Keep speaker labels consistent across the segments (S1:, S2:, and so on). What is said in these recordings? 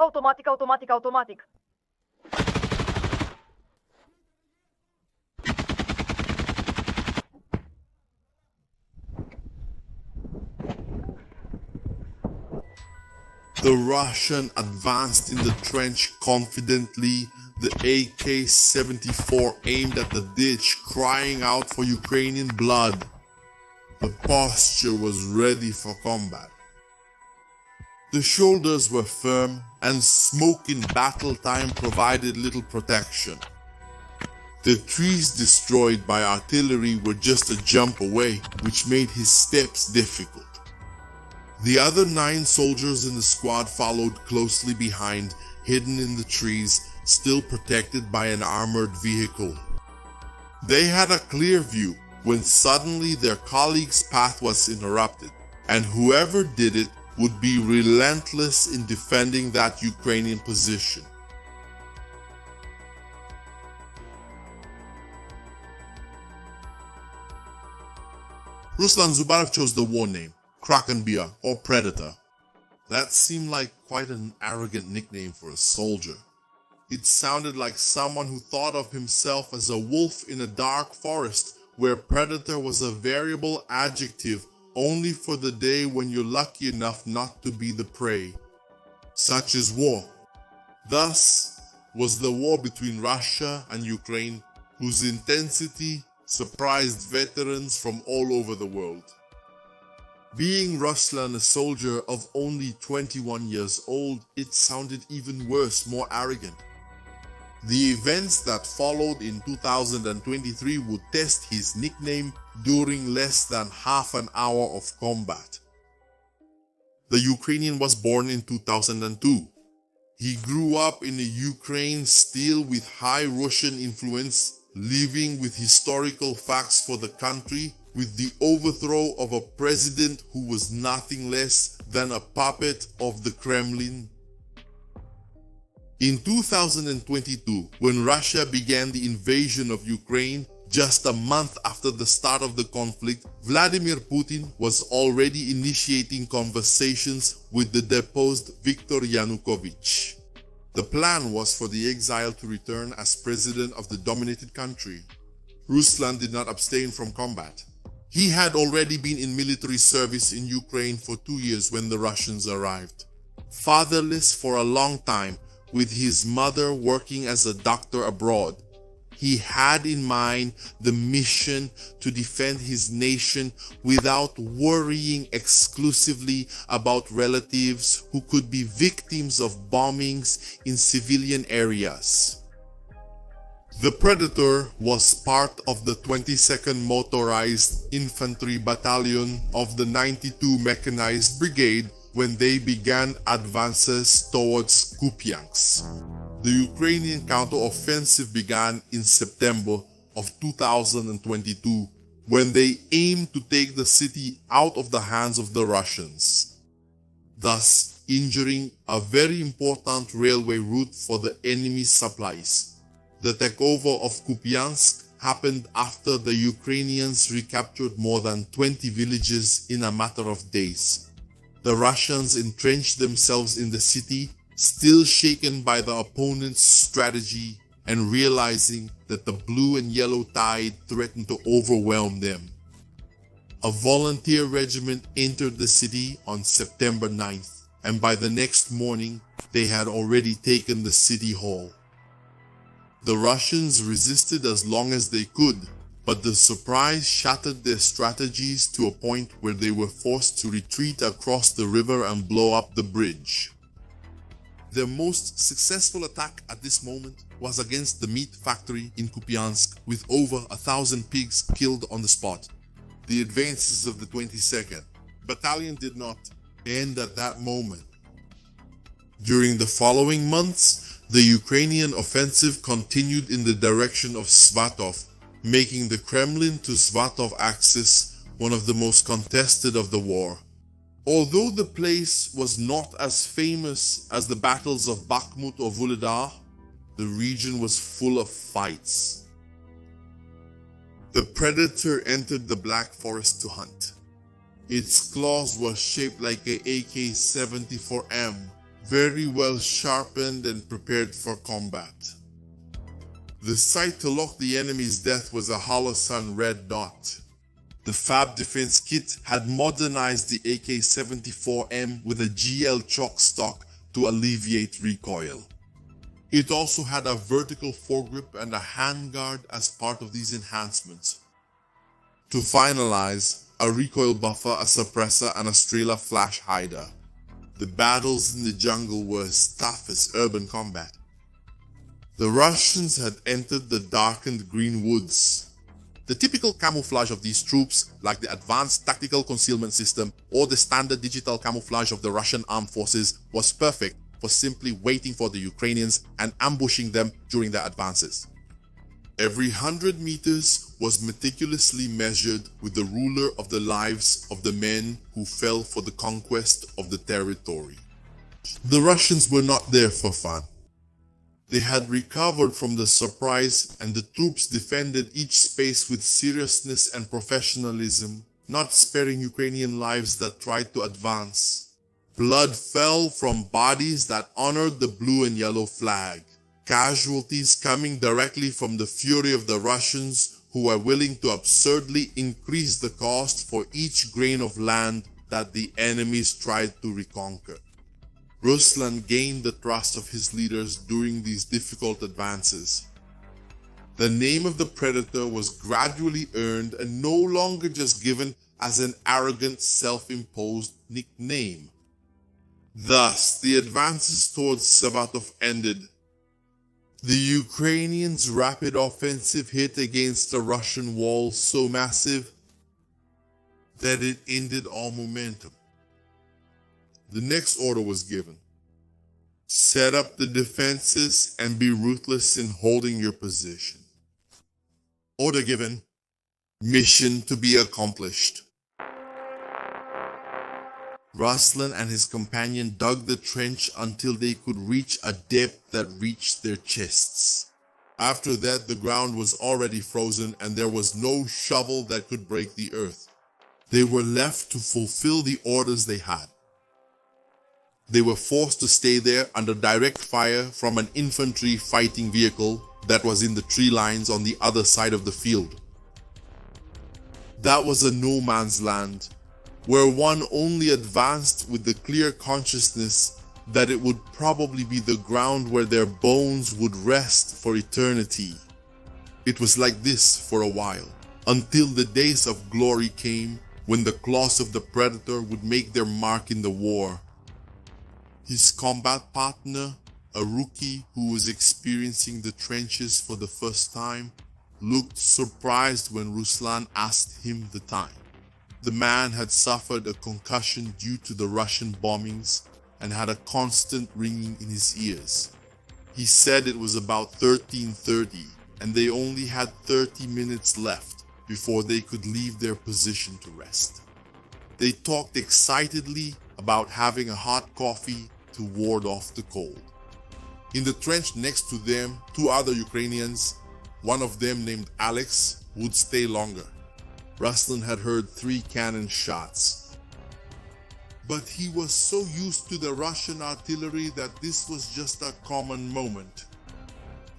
S1: Automatic, automatic, automatic.
S2: The Russian advanced in the trench confidently, the AK-74 aimed at the ditch, crying out for Ukrainian blood. The posture was ready for combat. The shoulders were firm, and smoke in battle time provided little protection. The trees destroyed by artillery were just a jump away, which made his steps difficult. The other 9 soldiers in the squad followed closely behind, hidden in the trees, still protected by an armored vehicle. They had a clear view when suddenly their colleague's path was interrupted, and whoever did it would be relentless in defending that Ukrainian position. Ruslan Zubarov chose the war name, Kraken-BR, or Predator. That seemed like quite an arrogant nickname for a soldier. It sounded like someone who thought of himself as a wolf in a dark forest, where predator was a variable adjective only for the day when you're lucky enough not to be the prey. Such is war. Thus was the war between Russia and Ukraine, whose intensity surprised veterans from all over the world. Being Ruslan a soldier of only 21 years old, it sounded even worse, more arrogant. The events that followed in 2023 would test his nickname during less than half an hour of combat. The Ukrainian was born in 2002. He grew up in a Ukraine still with high Russian influence, living with historical facts for the country, with the overthrow of a president who was nothing less than a puppet of the Kremlin. In 2022, when Russia began the invasion of Ukraine, just a month after the start of the conflict, Vladimir Putin was already initiating conversations with the deposed Viktor Yanukovych. The plan was for the exile to return as president of the dominated country. Ruslan did not abstain from combat. He had already been in military service in Ukraine for 2 years when the Russians arrived. Fatherless for a long time, with his mother working as a doctor abroad, he had in mind the mission to defend his nation without worrying exclusively about relatives who could be victims of bombings in civilian areas. The Predator was part of the 22nd Motorized Infantry Battalion of the 92 Mechanized Brigade when they began advances towards Kupiansk. The Ukrainian Counter-Offensive began in September of 2022 when they aimed to take the city out of the hands of the Russians, thus injuring a very important railway route for the enemy's supplies. The takeover of Kupiansk happened after the Ukrainians recaptured more than 20 villages in a matter of days. The Russians entrenched themselves in the city, still shaken by the opponent's strategy and realizing that the blue and yellow tide threatened to overwhelm them. A volunteer regiment entered the city on September 9th, and by the next morning, they had already taken the city hall. The Russians resisted as long as they could, but the surprise shattered their strategies to a point where they were forced to retreat across the river and blow up the bridge. Their most successful attack at this moment was against the meat factory in Kupiansk, with over 1,000 pigs killed on the spot. The advances of the 22nd Battalion did not end at that moment. During the following months, the Ukrainian offensive continued in the direction of Svatov, making the Kremlin to Svatov axis one of the most contested of the war. Although the place was not as famous as the battles of Bakhmut or Vuhledar, the region was full of fights. The Predator entered the Black Forest to hunt. Its claws were shaped like a AK-74M, very well sharpened and prepared for combat. The sight to lock the enemy's death was a Holosun red dot. The Fab defense kit had modernized the AK-74M with a GL chalk stock to alleviate recoil. It also had a vertical foregrip and a handguard as part of these enhancements. To finalize, a recoil buffer, a suppressor, and a Strela flash hider. The battles in the jungle were as tough as urban combat. The Russians had entered the darkened green woods. The typical camouflage of these troops, like the advanced tactical concealment system or the standard digital camouflage of the Russian armed forces, was perfect for simply waiting for the Ukrainians and ambushing them during their advances. Every 100 meters was meticulously measured with the ruler of the lives of the men who fell for the conquest of the territory. The Russians were not there for fun. They had recovered from the surprise, and the troops defended each space with seriousness and professionalism, not sparing Ukrainian lives that tried to advance. Blood fell from bodies that honored the blue and yellow flag. Casualties coming directly from the fury of the Russians, who were willing to absurdly increase the cost for each grain of land that the enemies tried to reconquer. Ruslan gained the trust of his leaders during these difficult advances. The name of the predator was gradually earned and no longer just given as an arrogant, self-imposed nickname. Thus, the advances towards Sabatov ended. The Ukrainians' rapid offensive hit against the Russian wall so massive that it ended all momentum. The next order was given. Set up the defenses and be ruthless in holding your position. Order given. Mission to be accomplished. Ruslan and his companion dug the trench until they could reach a depth that reached their chests. After that, the ground was already frozen and there was no shovel that could break the earth. They were left to fulfill the orders they had. They were forced to stay there under direct fire from an infantry fighting vehicle that was in the tree lines on the other side of the field. That was a no man's land, where one only advanced with the clear consciousness that it would probably be the ground where their bones would rest for eternity. It was like this for a while, until the days of glory came, when the claws of the predator would make their mark in the war. His combat partner, a rookie who was experiencing the trenches for the first time, looked surprised when Ruslan asked him the time. The man had suffered a concussion due to the Russian bombings and had a constant ringing in his ears. He said it was about 13:30 and they only had 30 minutes left before they could leave their position to rest. They talked excitedly about having a hot coffee to ward off the cold. In the trench next to them, two other Ukrainians, one of them named Alex, would stay longer. Ruslan had heard 3 cannon shots. But he was so used to the Russian artillery that this was just a common moment.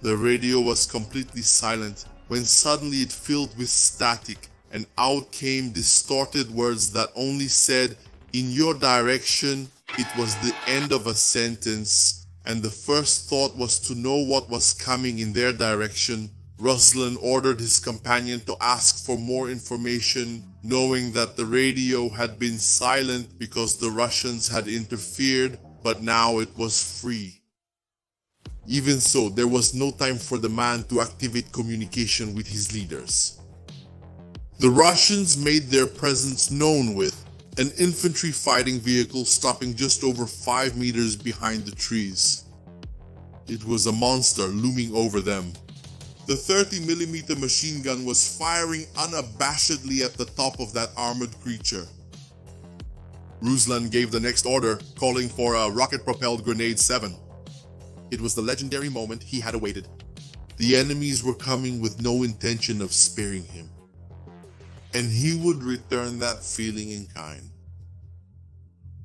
S2: The radio was completely silent when suddenly it filled with static, and out came distorted words that only said, "In your direction." It was the end of a sentence, and the first thought was to know what was coming in their direction. Ruslan ordered his companion to ask for more information, knowing that the radio had been silent because the Russians had interfered, but now it was free. Even so, there was no time for the man to activate communication with his leaders. The Russians made their presence known with an infantry fighting vehicle stopping just over 5 meters behind the trees. It was a monster looming over them. The 30mm machine gun was firing unabashedly at the top of that armored creature. Ruslan gave the next order, calling for a rocket-propelled Grenade 7. It was the legendary moment he had awaited. The enemies were coming with no intention of sparing him, and he would return that feeling in kind.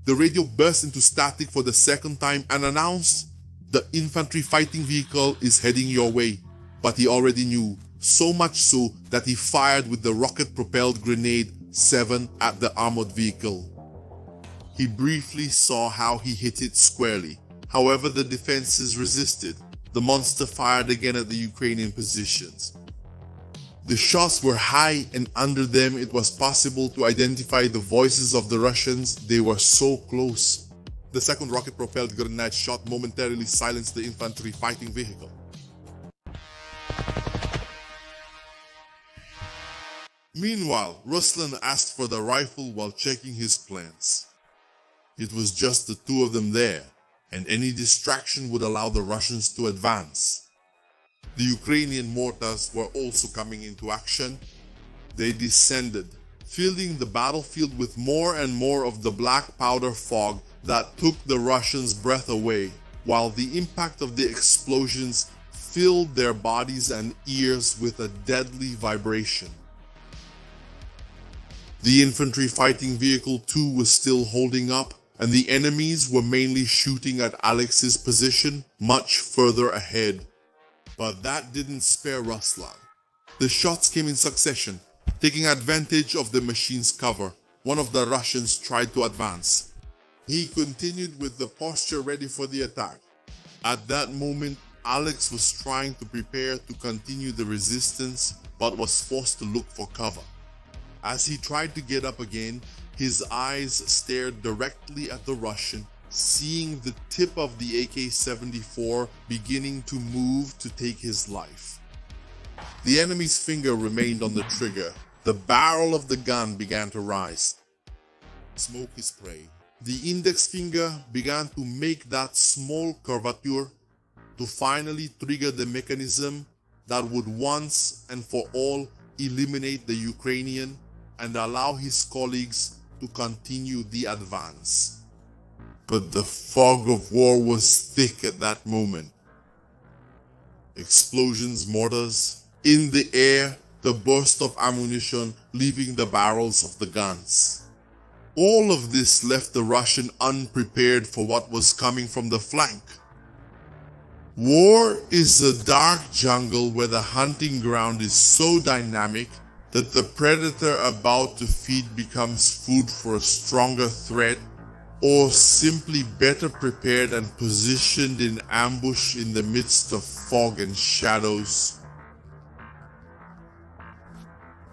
S2: The radio burst into static for the second time and announced, "The infantry fighting vehicle is heading your way." But he already knew, so much so that he fired with the rocket-propelled grenade 7 at the armored vehicle. He briefly saw how he hit it squarely. However, the defenses resisted. The monster fired again at the Ukrainian positions. The shots were high, and under them it was possible to identify the voices of the Russians. They were so close. The second rocket-propelled grenade shot momentarily silenced the infantry fighting vehicle. Meanwhile, Ruslan asked for the rifle while checking his plans. It was just the two of them there, and any distraction would allow the Russians to advance. The Ukrainian mortars were also coming into action. They descended, filling the battlefield with more and more of the black powder fog that took the Russians' breath away, while the impact of the explosions filled their bodies and ears with a deadly vibration. The infantry fighting vehicle too was still holding up, and the enemies were mainly shooting at Alex's position much further ahead. But that didn't spare Ruslan. The shots came in succession. Taking advantage of the machine's cover, one of the Russians tried to advance. He continued with the posture ready for the attack. At that moment, Alex was trying to prepare to continue the resistance, but was forced to look for cover. As he tried to get up again, his eyes stared directly at the Russian, seeing the tip of the AK-74 beginning to move to take his life. The enemy's finger remained on the trigger. The barrel of the gun began to rise. Smoke is sprayed. The index finger began to make that small curvature to finally trigger the mechanism that would once and for all eliminate the Ukrainian and allow his colleagues to continue the advance. But the fog of war was thick at that moment. Explosions, mortars, in the air, the burst of ammunition leaving the barrels of the guns. All of this left the Russian unprepared for what was coming from the flank. War is a dark jungle where the hunting ground is so dynamic that the predator about to feed becomes food for a stronger threat, or simply better prepared and positioned in ambush in the midst of fog and shadows.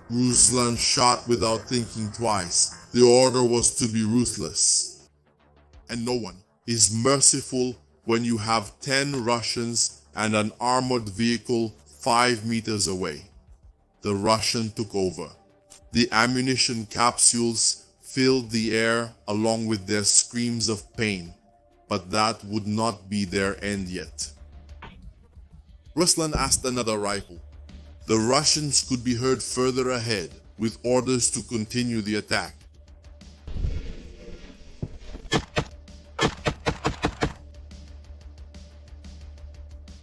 S2: Ruslan shot without thinking twice. The order was to be ruthless. And no one is merciful when you have 10 Russians and an armored vehicle 5 meters away. The Russian took over. The ammunition capsules filled the air along with their screams of pain, but that would not be their end yet. Ruslan asked another rifle. The Russians could be heard further ahead, with orders to continue the attack.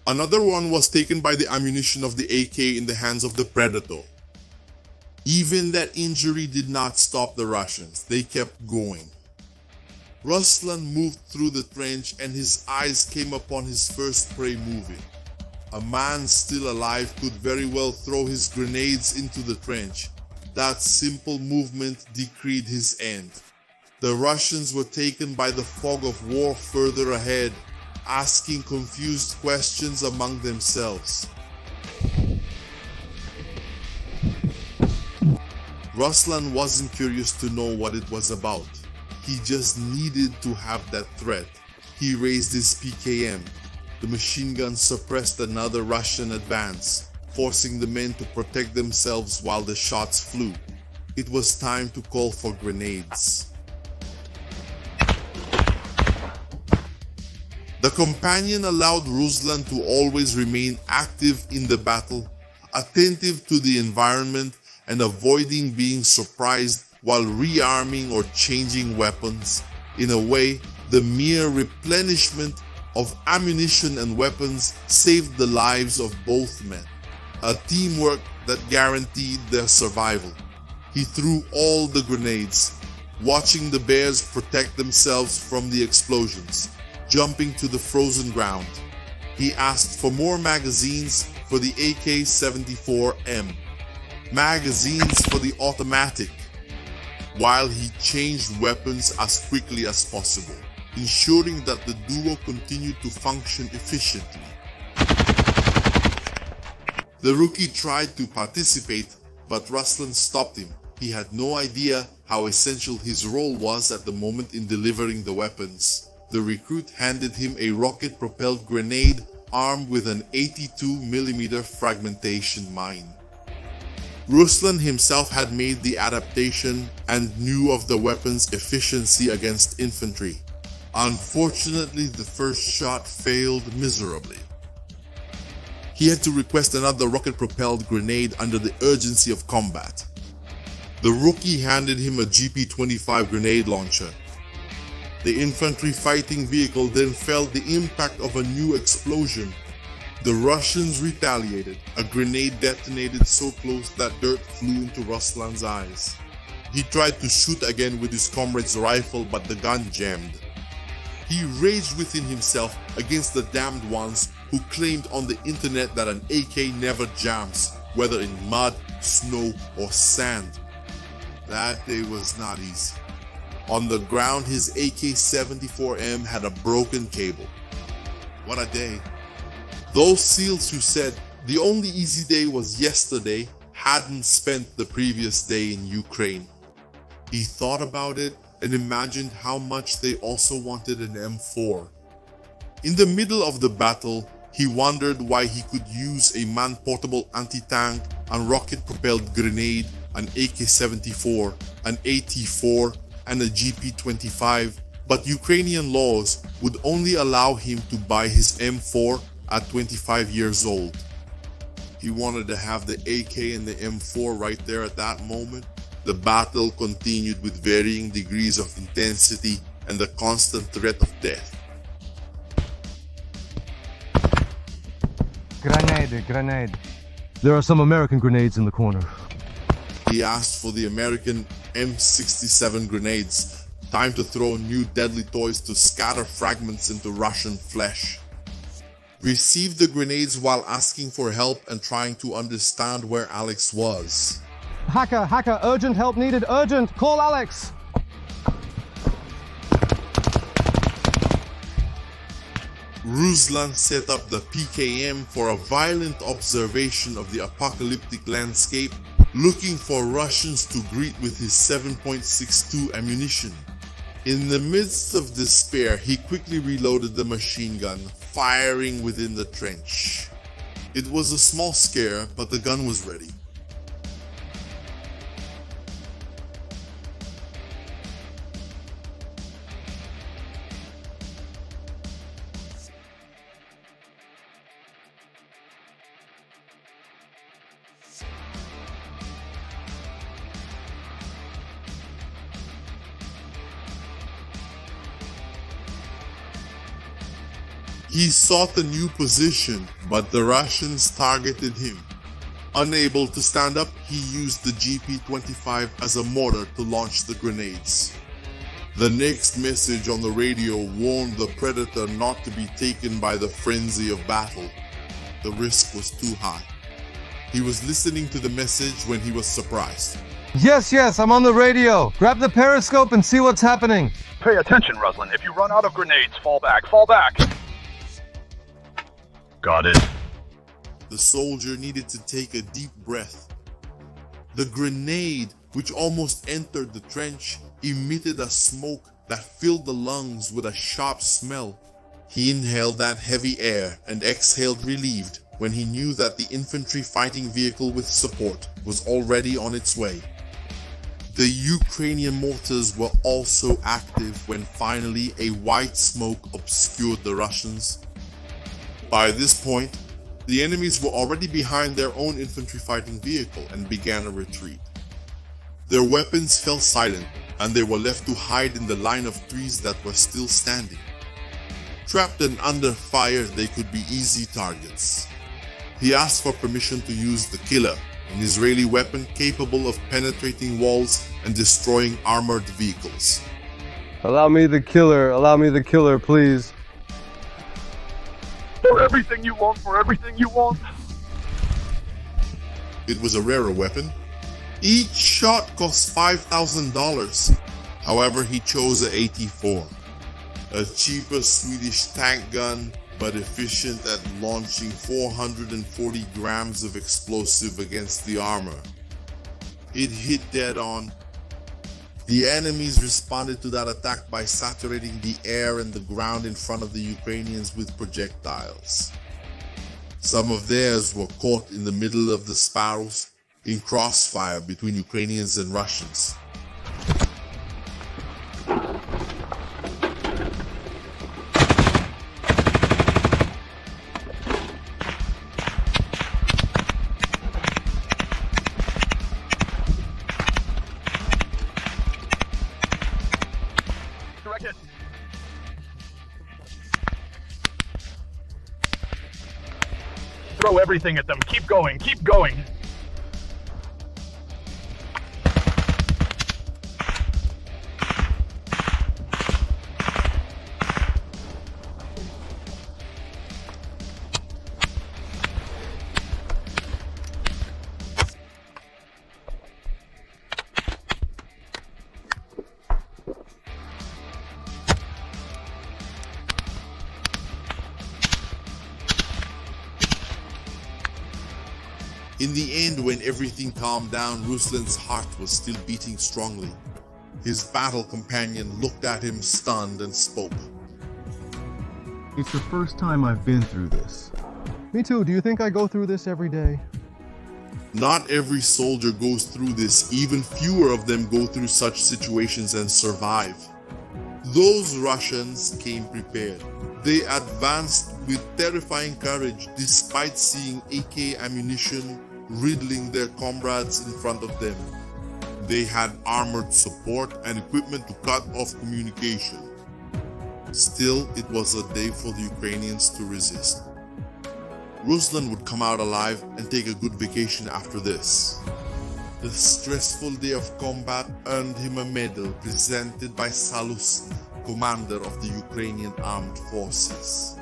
S2: Another one was taken by the ammunition of the AK in the hands of the Predator. Even that injury did not stop the Russians. They kept going. Ruslan moved through the trench and his eyes came upon his first prey moving. A man still alive could very well throw his grenades into the trench. That simple movement decreed his end. The Russians were taken by the fog of war further ahead, asking confused questions among themselves. Ruslan wasn't curious to know what it was about. He just needed to have that threat. He raised his PKM. The machine gun suppressed another Russian advance, forcing the men to protect themselves while the shots flew. It was time to call for grenades. The companion allowed Ruslan to always remain active in the battle, attentive to the environment and avoiding being surprised while rearming or changing weapons. In a way, the mere replenishment of ammunition and weapons saved the lives of both men, a teamwork that guaranteed their survival. He threw all the grenades. watching the bears protect themselves from the explosions, jumping to the frozen ground. He asked for more magazines for the AK-74M, magazines for the automatic, while he changed weapons as quickly as possible, ensuring that the duo continued to function efficiently. The rookie tried to participate, but Ruslan stopped him. He had no idea how essential his role was at the moment in delivering the weapons. The recruit handed him a rocket-propelled grenade armed with an 82mm fragmentation mine. Ruslan himself had made the adaptation and knew of the weapon's efficiency against infantry. Unfortunately, the first shot failed miserably. He had to request another rocket-propelled grenade under the urgency of combat. The rookie handed him a GP-25 grenade launcher. The infantry fighting vehicle then felt the impact of a new explosion. The Russians retaliated. A grenade detonated so close that dirt flew into Ruslan's eyes. He tried to shoot again with his comrade's rifle, but the gun jammed. He raged within himself against the damned ones who claimed on the internet that an AK never jams, whether in mud, snow, or sand. That day was not easy. On the ground, his AK-74M had a broken cable. What a day. Those SEALs who said the only easy day was yesterday hadn't spent the previous day in Ukraine. He thought about it and imagined how much they also wanted an M4. In the middle of the battle, he wondered why he could use a man-portable anti-tank, and rocket-propelled grenade, an AK-74, an AT-4, and a GP-25, but Ukrainian laws would only allow him to buy his M4 at 25 years old. He wanted to have the AK and the M4 right there at that moment. The battle continued with varying degrees of intensity and the constant threat of death.
S3: Grenade. There are some American grenades in the corner.
S2: He asked for the American M67 grenades, time to throw new deadly toys to scatter fragments into Russian flesh. Received the grenades while asking for help and trying to understand where Alex was.
S3: Hacker, urgent help needed, urgent, call Alex!
S2: Ruslan set up the PKM for a violent observation of the apocalyptic landscape, looking for Russians to greet with his 7.62 ammunition. In the midst of despair, he quickly reloaded the machine gun, firing within the trench. It was a small scare, but the gun was ready. He sought a new position, but the Russians targeted him. Unable to stand up, he used the GP-25 as a mortar to launch the grenades. The next message on the radio warned the predator not to be taken by the frenzy of battle. The risk was too high. He was listening to the message when he was surprised.
S3: Yes, I'm on the radio. Grab the periscope and see what's happening.
S4: Pay attention, Ruslan. If you run out of grenades, fall back. Got it.
S2: The soldier needed to take a deep breath. The grenade, which almost entered the trench, emitted a smoke that filled the lungs with a sharp smell. He inhaled that heavy air and exhaled relieved when he knew that the infantry fighting vehicle with support was already on its way. The Ukrainian mortars were also active when finally a white smoke obscured the Russians. By this point, the enemies were already behind their own infantry fighting vehicle and began a retreat. Their weapons fell silent, and they were left to hide in the line of trees that were still standing. Trapped and under fire, they could be easy targets. He asked for permission to use the killer, an Israeli weapon capable of penetrating walls and destroying armored vehicles.
S3: Allow me the killer, please.
S4: For everything you want, for everything you want.
S2: It was a rarer weapon. Each shot cost $5,000. However, he chose a AT-4, a cheaper Swedish tank gun, but efficient at launching 440 grams of explosive against the armor. It hit dead on. The enemies responded to that attack by saturating the air and the ground in front of the Ukrainians with projectiles. Some of theirs were caught in the middle of the Sparrows in crossfire between Ukrainians and Russians.
S4: Throw everything at them. Keep going. Keep going.
S2: In the end, when everything calmed down, Ruslan's heart was still beating strongly. His battle companion looked at him stunned and spoke.
S3: It's the first time I've been through this. Me too. Do you think I go through this every day?
S2: Not every soldier goes through this. Even fewer of them go through such situations and survive. Those Russians came prepared. They advanced with terrifying courage despite seeing AK ammunition riddling their comrades in front of them. They had armored support and equipment to cut off communication. Still, it was a day for the Ukrainians to resist. Ruslan would come out alive and take a good vacation after this. The stressful day of combat earned him a medal presented by Salus, commander of the Ukrainian Armed Forces.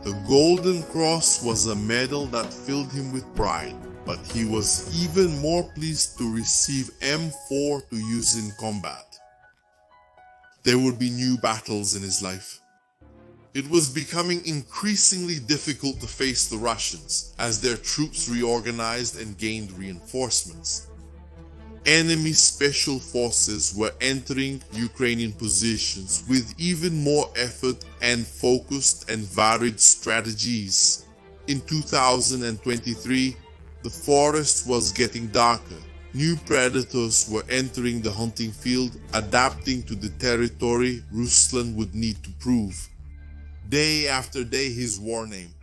S2: The Golden Cross was a medal that filled him with pride, but he was even more pleased to receive M4 to use in combat. There would be new battles in his life. It was becoming increasingly difficult to face the Russians as their troops reorganized and gained reinforcements. Enemy special forces were entering Ukrainian positions with even more effort and focused and varied strategies. In 2023, the forest was getting darker. New predators were entering the hunting field, adapting to the territory Ruslan would need to prove. Day after day, his war name,